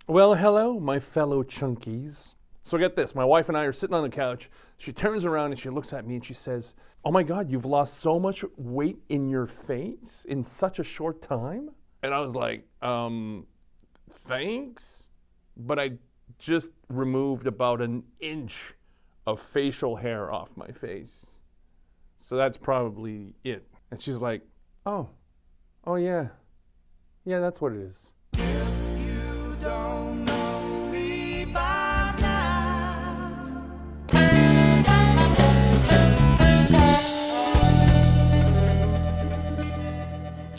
Well, hello, my fellow chunkies. So get this, my wife and I are sitting on the couch. She turns around and she looks at me and she says, "Oh my God, you've lost so much weight in your face in such a short time?" And I was like, thanks, but I just removed about an inch of facial hair off my face. So that's probably it. And she's like, oh, oh yeah, yeah, that's what it is. You don't know me by now.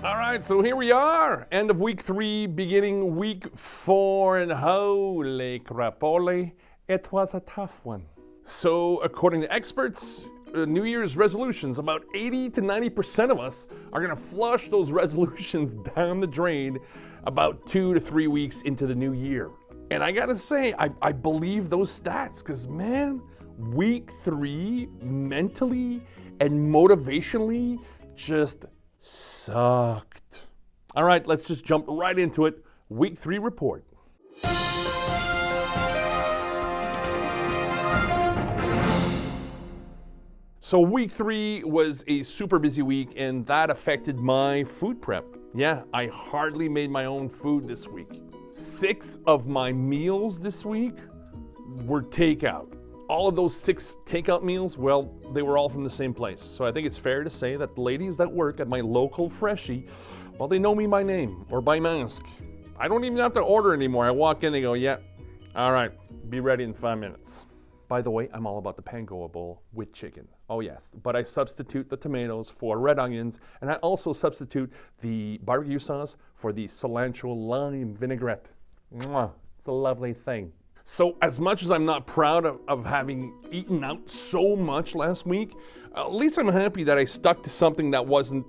All right, so here we are, end of week 3, beginning week 4, and holy crapole, it was a tough one. So, according to experts, New Year's resolutions, about 80 to 90% of us are gonna flush those resolutions down the drain about 2 to 3 weeks into the new year. And I gotta say, I believe those stats, because man, week 3 mentally and motivationally just sucked. All right, let's just jump right into it. Week 3 report. So week 3 was a super busy week, and that affected my food prep. Yeah, I hardly made my own food this week. 6 of my meals this week were takeout. All of those 6 takeout meals, well, they were all from the same place. So I think it's fair to say that the ladies that work at my local Freshie, well, they know me by name or by mask. I don't even have to order anymore. I walk in, they go, yeah, all right, be ready in 5 minutes. By the way, I'm all about the pangoa bowl with chicken. Oh yes, but I substitute the tomatoes for red onions, and I also substitute the barbecue sauce for the cilantro lime vinaigrette. Mwah, it's a lovely thing. So as much as I'm not proud of having eaten out so much last week, at least I'm happy that I stuck to something that wasn't,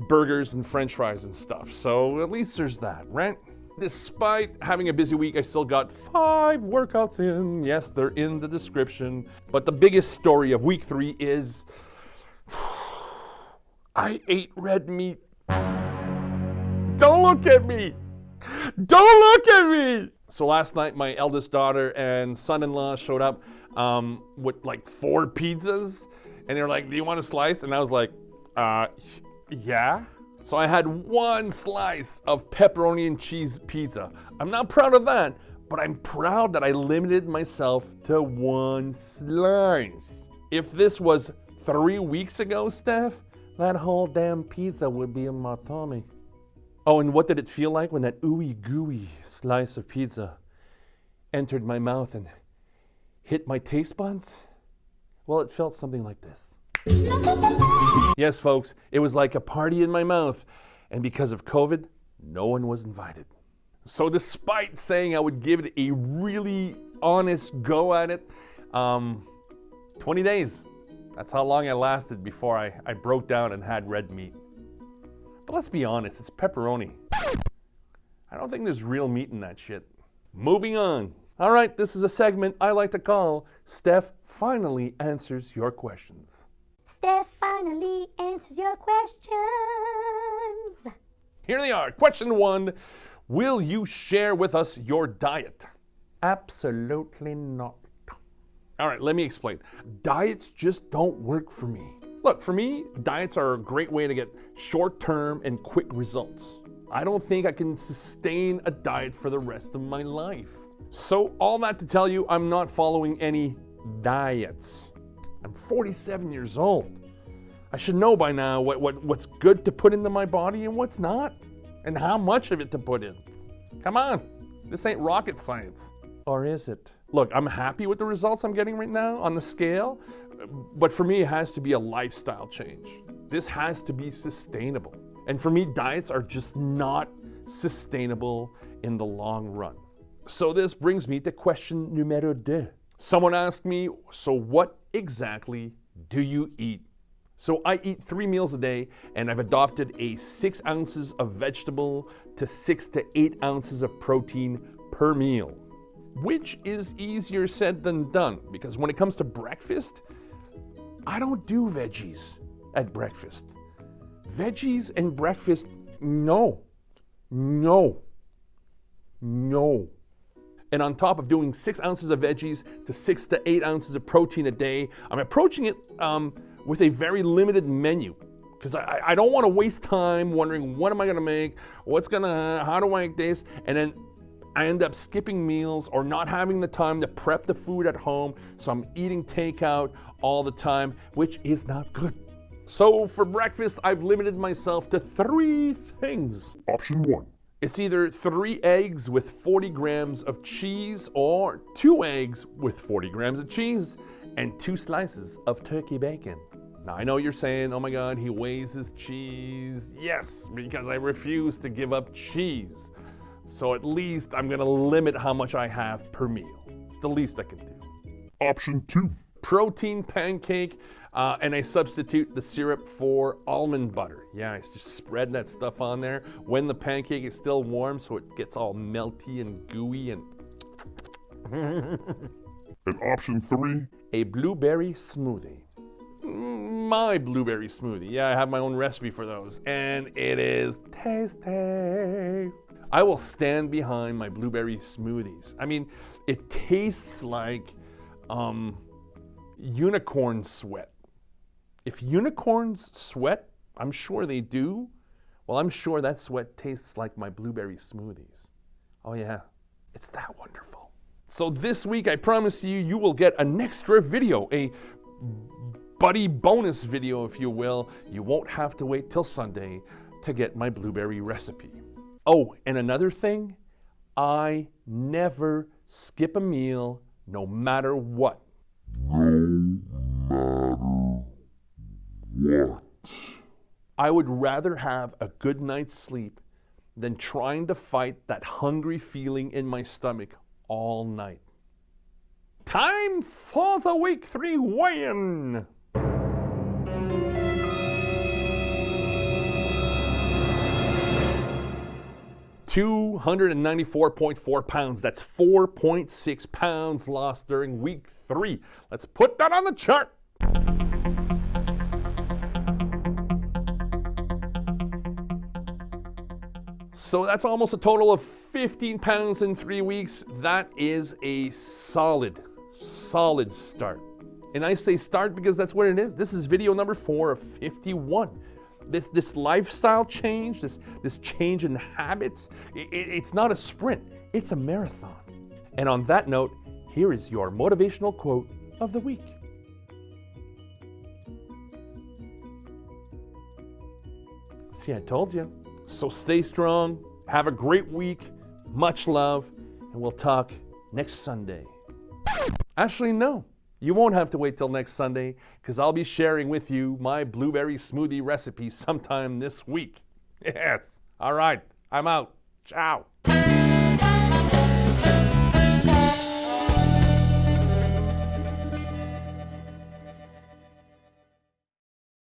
burgers and french fries and stuff. So at least there's that, right? Despite having a busy week, I still got 5 workouts in. Yes, they're in the description. But the biggest story of week 3 is I ate red meat. Don't look at me. Don't look at me. So last night, my eldest daughter and son-in-law showed up with like 4 pizzas. And they were like, "Do you want a slice?" And I was like, yeah. So I had 1 slice of pepperoni and cheese pizza. I'm not proud of that, but I'm proud that I limited myself to 1 slice. If this was 3 weeks ago, Steph, that whole damn pizza would be in my tummy. Oh, and what did it feel like when that ooey gooey slice of pizza entered my mouth and hit my taste buds? Well, it felt something like this. Yes, folks, it was like a party in my mouth, and because of COVID, no one was invited. So despite saying I would give it a really honest go at it, 20 days. That's how long I lasted before I broke down and had red meat. But let's be honest, it's pepperoni. I don't think there's real meat in that shit. Moving on. All right, this is a segment I like to call Steph Finally Answers Your Questions. Steph finally answers your questions. Here they are. Question 1. Will you share with us your diet? Absolutely not. All right, let me explain. Diets just don't work for me. Look, for me, diets are a great way to get short-term and quick results. I don't think I can sustain a diet for the rest of my life. So all that to tell you, I'm not following any diets. I'm 47 years old. I should know by now what's good to put into my body and what's not, and how much of it to put in. Come on, this ain't rocket science. Or is it? Look, I'm happy with the results I'm getting right now on the scale, but for me, it has to be a lifestyle change. This has to be sustainable. And for me, diets are just not sustainable in the long run. So this brings me to question numero 2. Someone asked me, so what exactly do you eat? So I eat 3 meals a day, and I've adopted a 6 ounces of vegetable to 6 to 8 ounces of protein per meal, which is easier said than done, because when it comes to breakfast, I don't do veggies at breakfast. Veggies and breakfast, no. No. And on top of doing 6 ounces of veggies to 6 to 8 ounces of protein a day, I'm approaching it with a very limited menu. Because I don't want to waste time wondering what am I going to make, how do I make this, and then I end up skipping meals or not having the time to prep the food at home, so I'm eating takeout all the time, which is not good. So for breakfast, I've limited myself to 3 things. Option 1. It's either 3 eggs with 40 grams of cheese or 2 eggs with 40 grams of cheese and 2 slices of turkey bacon. Now, I know you're saying, oh my God, he weighs his cheese. Yes, because I refuse to give up cheese. So at least I'm gonna limit how much I have per meal. It's the least I can do. Option 2. Protein pancake, and I substitute the syrup for almond butter. Yeah, I just spread that stuff on there when the pancake is still warm so it gets all melty and gooey and... And option 3. A blueberry smoothie. My blueberry smoothie. Yeah, I have my own recipe for those, and it is tasty. I will stand behind my blueberry smoothies. I mean, it tastes like unicorn sweat. If unicorns sweat, I'm sure they do. Well, I'm sure that sweat tastes like my blueberry smoothies. Oh yeah, it's that wonderful. So this week, I promise you, you will get an extra video, a buddy bonus video, if you will. You won't have to wait till Sunday to get my blueberry recipe. Oh, and another thing, I never skip a meal, no matter what. What? I would rather have a good night's sleep than trying to fight that hungry feeling in my stomach all night. Time for the week 3 weigh-in. £294.4. That's 4.6 pounds lost during week 3. Let's put that on the chart. So that's almost a total of 15 pounds in 3 weeks. That is a solid start. And I say start because that's what it is. This is video number 4 of 51. This lifestyle change, this change in habits, it's not a sprint, it's a marathon. And on that note, here is your motivational quote of the week. See, I told you. So stay strong, have a great week, much love, and we'll talk next Sunday. Actually, no. You won't have to wait till next Sunday because I'll be sharing with you my blueberry smoothie recipe sometime this week. Yes. All right. I'm out. Ciao.